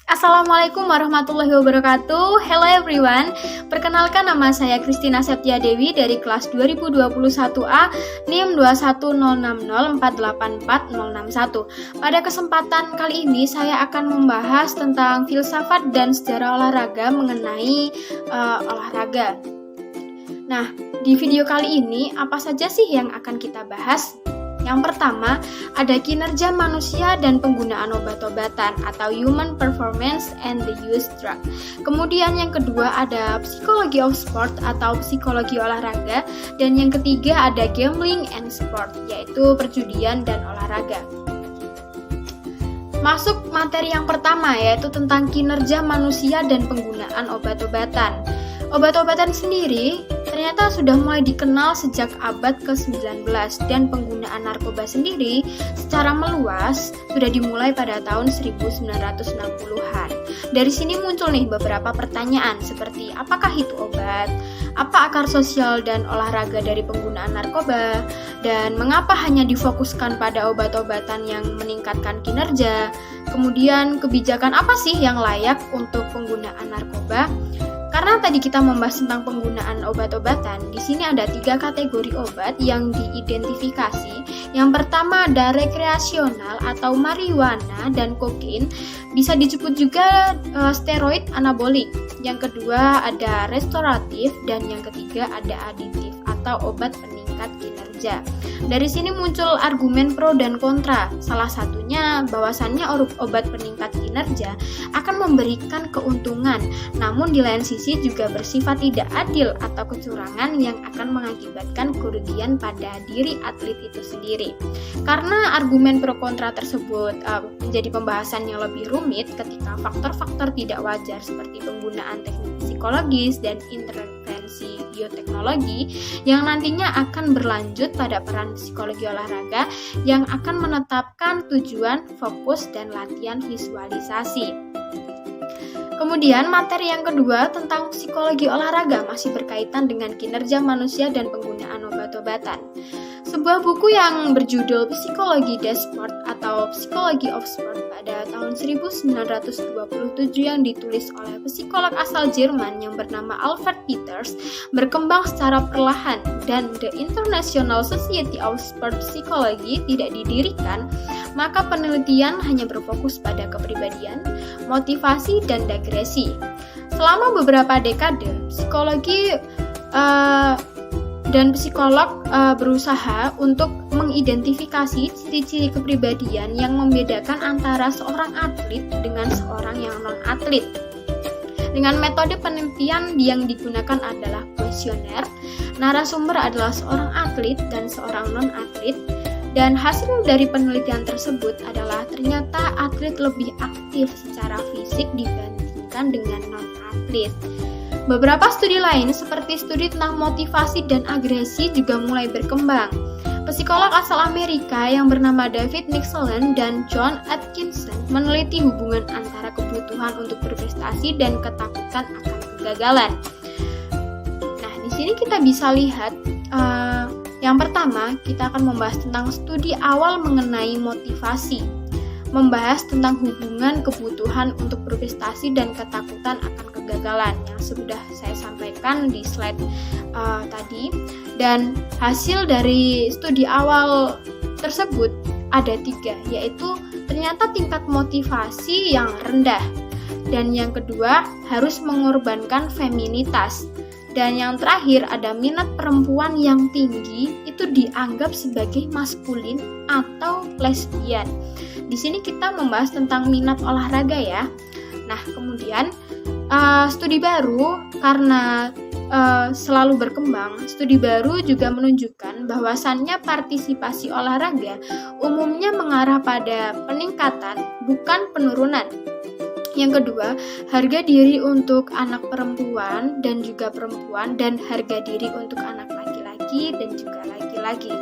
Assalamualaikum warahmatullahi wabarakatuh. Hello everyone. Perkenalkan, nama saya Christina Septia Dewi dari kelas 2021A NIM 21060484061. Pada kesempatan kali ini saya akan membahas tentang filsafat dan sejarah olahraga mengenai olahraga. Nah, di video kali ini apa saja sih yang akan kita bahas? Yang pertama, ada kinerja manusia dan penggunaan obat-obatan atau human performance and the use drug. Kemudian yang kedua ada psikologi of sport atau psikologi olahraga. Dan yang ketiga ada gambling and sport, yaitu perjudian dan olahraga. Masuk materi yang pertama, yaitu tentang kinerja manusia dan penggunaan obat-obatan. Obat-obatan sendiri ternyata sudah mulai dikenal sejak abad ke-19 dan penggunaan narkoba sendiri secara meluas sudah dimulai pada tahun 1960-an. Dari sini muncul nih beberapa pertanyaan seperti apakah itu obat, apa akar sosial dan olahraga dari penggunaan narkoba, dan mengapa hanya difokuskan pada obat-obatan yang meningkatkan kinerja, kemudian kebijakan apa sih yang layak untuk penggunaan narkoba. Karena tadi kita membahas tentang penggunaan obat-obatan, di sini ada 3 kategori obat yang diidentifikasi. Yang pertama ada rekreasional atau marijuana dan kokain, bisa disebut juga steroid anabolik. Yang kedua ada restoratif dan yang ketiga ada aditif atau obat peningkat kinerja. Dari sini muncul argumen pro dan kontra. Salah satunya bahwasannya obat peningkat kinerja akan memberikan keuntungan, namun di lain sisi juga bersifat tidak adil atau kecurangan yang akan mengakibatkan kerugian pada diri atlet itu sendiri. Karena argumen pro kontra tersebut menjadi pembahasan yang lebih rumit ketika faktor-faktor tidak wajar seperti penggunaan teknik psikologis dan intervensi bioteknologi yang nantinya akan berlanjut pada peran psikologi olahraga yang akan menetapkan tujuan, fokus, dan latihan visualisasi. Kemudian materi yang kedua tentang psikologi olahraga masih berkaitan dengan kinerja manusia dan penggunaan obat-obatan. Sebuah buku yang berjudul Psikologi des Sport atau Psychology of Sport pada tahun 1927 yang ditulis oleh psikolog asal Jerman yang bernama Alfred Peters berkembang secara perlahan, dan The International Society of Sport Psychology tidak didirikan, maka penelitian hanya berfokus pada kepribadian, motivasi, dan digresi. Selama beberapa dekade, psikologi dan psikolog berusaha untuk mengidentifikasi ciri-ciri kepribadian yang membedakan antara seorang atlet dengan seorang yang non-atlet. Dengan metode penelitian yang digunakan adalah kuesioner, narasumber adalah seorang atlet dan seorang non-atlet, dan hasil dari penelitian tersebut adalah ternyata atlet lebih aktif secara fisik dibandingkan dengan non-atlet. Beberapa studi lain seperti studi tentang motivasi dan agresi juga mulai berkembang. Psikolog asal Amerika yang bernama David Michelson dan John Atkinson meneliti hubungan antara kebutuhan untuk berprestasi dan ketakutan akan kegagalan. Nah, di sini kita bisa lihat yang pertama kita akan membahas tentang studi awal mengenai motivasi. Membahas tentang hubungan kebutuhan untuk berprestasi dan ketakutan akan kegagalan yang sudah saya sampaikan di slide tadi. Dan hasil dari studi awal tersebut ada 3, yaitu ternyata tingkat motivasi yang rendah, dan yang kedua harus mengorbankan feminitas, dan yang terakhir ada minat perempuan yang tinggi itu dianggap sebagai maskulin atau lesbian. Di sini kita membahas tentang minat olahraga ya. Nah, kemudian studi baru karena selalu berkembang, studi baru juga menunjukkan bahwasannya partisipasi olahraga umumnya mengarah pada peningkatan bukan penurunan. Yang kedua, harga diri untuk anak perempuan dan juga perempuan, dan harga diri untuk anak laki-laki dan juga laki-laki.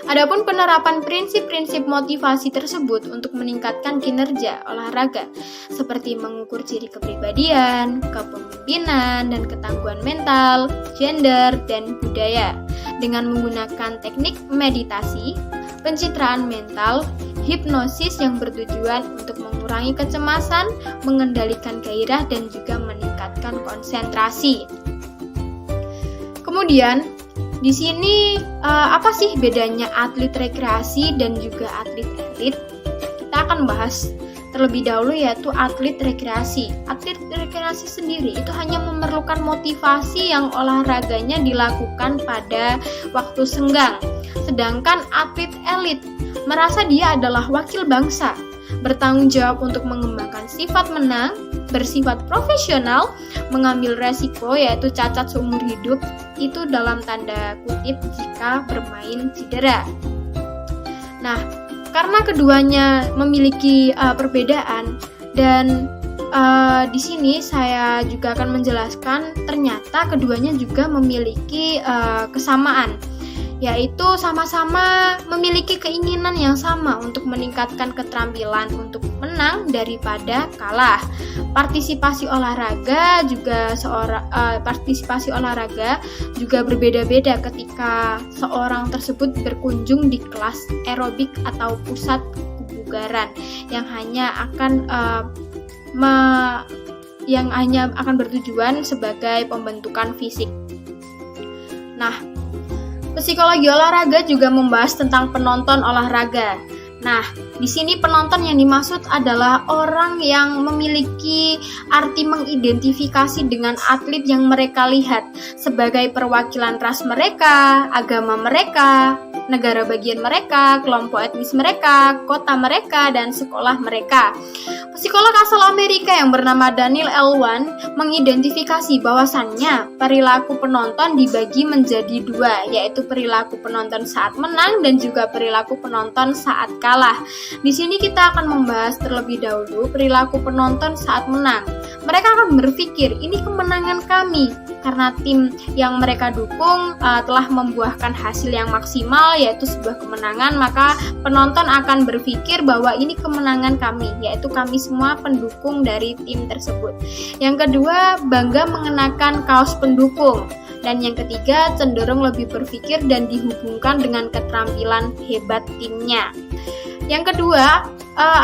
Adapun penerapan prinsip-prinsip motivasi tersebut untuk meningkatkan kinerja olahraga seperti mengukur ciri kepribadian, kepemimpinan, dan ketangguhan mental, gender, dan budaya dengan menggunakan teknik meditasi, pencitraan mental, hipnosis yang bertujuan untuk mengurangi kecemasan, mengendalikan gairah, dan juga meningkatkan konsentrasi. Kemudian, di sini apa sih bedanya atlet rekreasi dan juga atlet elit? Kita akan bahas terlebih dahulu yaitu atlet rekreasi. Atlet rekreasi sendiri itu hanya memerlukan motivasi yang olahraganya dilakukan pada waktu senggang. Sedangkan atlet elit merasa dia adalah wakil bangsa, bertanggung jawab untuk mengembangkan sifat menang, bersifat profesional, mengambil resiko yaitu cacat seumur hidup, itu dalam tanda kutip jika bermain cedera. Nah, karena keduanya memiliki perbedaan dan di sini saya juga akan menjelaskan ternyata keduanya juga memiliki kesamaan, yaitu sama-sama memiliki keinginan yang sama untuk meningkatkan keterampilan untuk menang daripada kalah. Partisipasi olahraga juga berbeda-beda ketika seorang tersebut berkunjung di kelas aerobik atau pusat kebugaran yang hanya akan bertujuan sebagai pembentukan fisik. Nah, psikologi olahraga juga membahas tentang penonton olahraga. Nah, di sini penonton yang dimaksud adalah orang yang memiliki arti mengidentifikasi dengan atlet yang mereka lihat sebagai perwakilan ras mereka, agama mereka, negara bagian mereka, kelompok etnis mereka, kota mereka, dan sekolah mereka. Psikolog asal Amerika yang bernama Daniel Elwan mengidentifikasi bahwasannya perilaku penonton dibagi menjadi dua, yaitu perilaku penonton saat menang dan juga perilaku penonton saat kalah. Di sini kita akan membahas terlebih dahulu perilaku penonton saat menang. Mereka akan berpikir, ini kemenangan kami, karena tim yang mereka dukung telah membuahkan hasil yang maksimal, yaitu sebuah kemenangan, maka penonton akan berpikir bahwa ini kemenangan kami, yaitu kami semua pendukung dari tim tersebut. Yang kedua, bangga mengenakan kaos pendukung. Dan yang ketiga, cenderung lebih berpikir dan dihubungkan dengan keterampilan hebat timnya. Yang kedua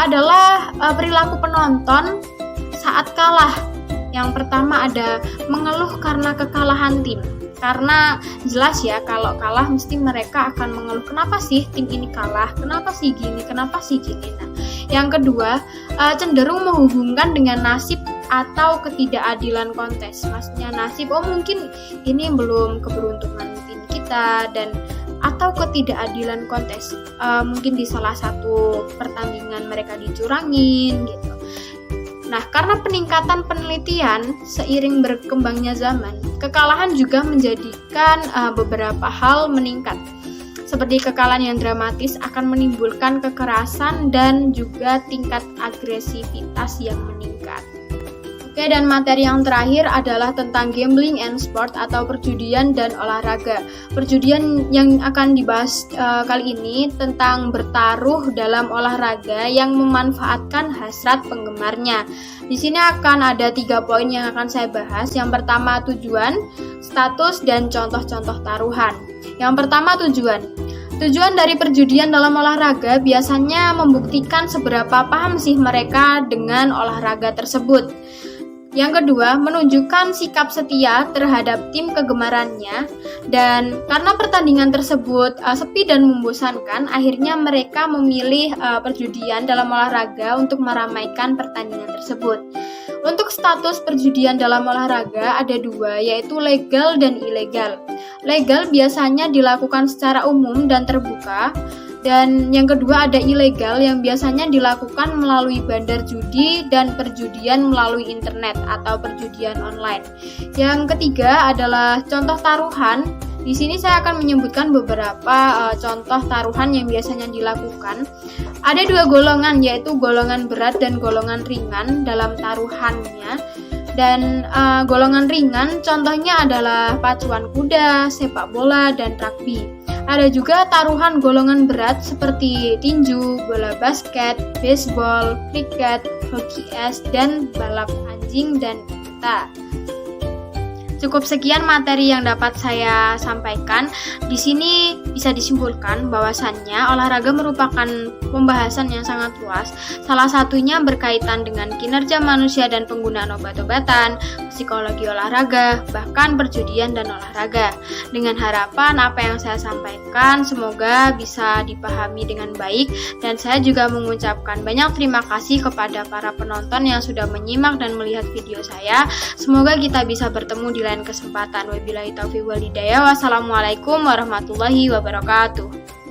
adalah perilaku penonton saat kalah. Yang pertama ada mengeluh karena kekalahan tim. Karena jelas ya, kalau kalah mesti mereka akan mengeluh, kenapa sih tim ini kalah, kenapa sih gini. Nah, yang kedua, cenderung menghubungkan dengan nasib atau ketidakadilan kontes. Maksudnya nasib, mungkin ini belum keberuntungan tim kita, dan atau ketidakadilan kontes. Mungkin di salah satu pertandingan mereka dicurangin gitu. Nah, karena peningkatan penelitian seiring berkembangnya zaman, kekalahan juga menjadikan beberapa hal meningkat. Seperti kekalahan yang dramatis akan menimbulkan kekerasan dan juga tingkat agresivitas yang meningkat. Oke, dan materi yang terakhir adalah tentang gambling and sport atau perjudian dan olahraga. Perjudian yang akan dibahas kali ini tentang bertaruh dalam olahraga yang memanfaatkan hasrat penggemarnya. Di sini akan ada 3 poin yang akan saya bahas. Yang pertama tujuan, status, dan contoh-contoh taruhan. Yang pertama tujuan. Tujuan dari perjudian dalam olahraga biasanya membuktikan seberapa paham sih mereka dengan olahraga tersebut. Yang kedua, menunjukkan sikap setia terhadap tim kegemarannya, dan karena pertandingan tersebut sepi dan membosankan, akhirnya mereka memilih perjudian dalam olahraga untuk meramaikan pertandingan tersebut. Untuk status perjudian dalam olahraga ada 2, yaitu legal dan ilegal. Legal biasanya dilakukan secara umum dan terbuka, dan yang kedua ada ilegal yang biasanya dilakukan melalui bandar judi dan perjudian melalui internet atau perjudian online. Yang ketiga adalah contoh taruhan. Di sini saya akan menyebutkan beberapa contoh taruhan yang biasanya dilakukan. Ada 2 golongan, yaitu golongan berat dan golongan ringan dalam taruhannya. Dan golongan ringan contohnya adalah pacuan kuda, sepak bola, dan rugby. Ada juga taruhan golongan berat seperti tinju, bola basket, baseball, kriket, hoki es, dan balap anjing dan unta. Cukup sekian materi yang dapat saya sampaikan. Di sini bisa disimpulkan bahwasannya olahraga merupakan pembahasan yang sangat luas. Salah satunya berkaitan dengan kinerja manusia dan penggunaan obat-obatan, psikologi olahraga, bahkan perjudian dan olahraga. Dengan harapan apa yang saya sampaikan semoga bisa dipahami dengan baik, dan saya juga mengucapkan banyak terima kasih kepada para penonton yang sudah menyimak dan melihat video saya. Semoga kita bisa bertemu di lain kesempatan. Wabillahi taufiq wal hidayah. Wassalamualaikum warahmatullahi wabarakatuh.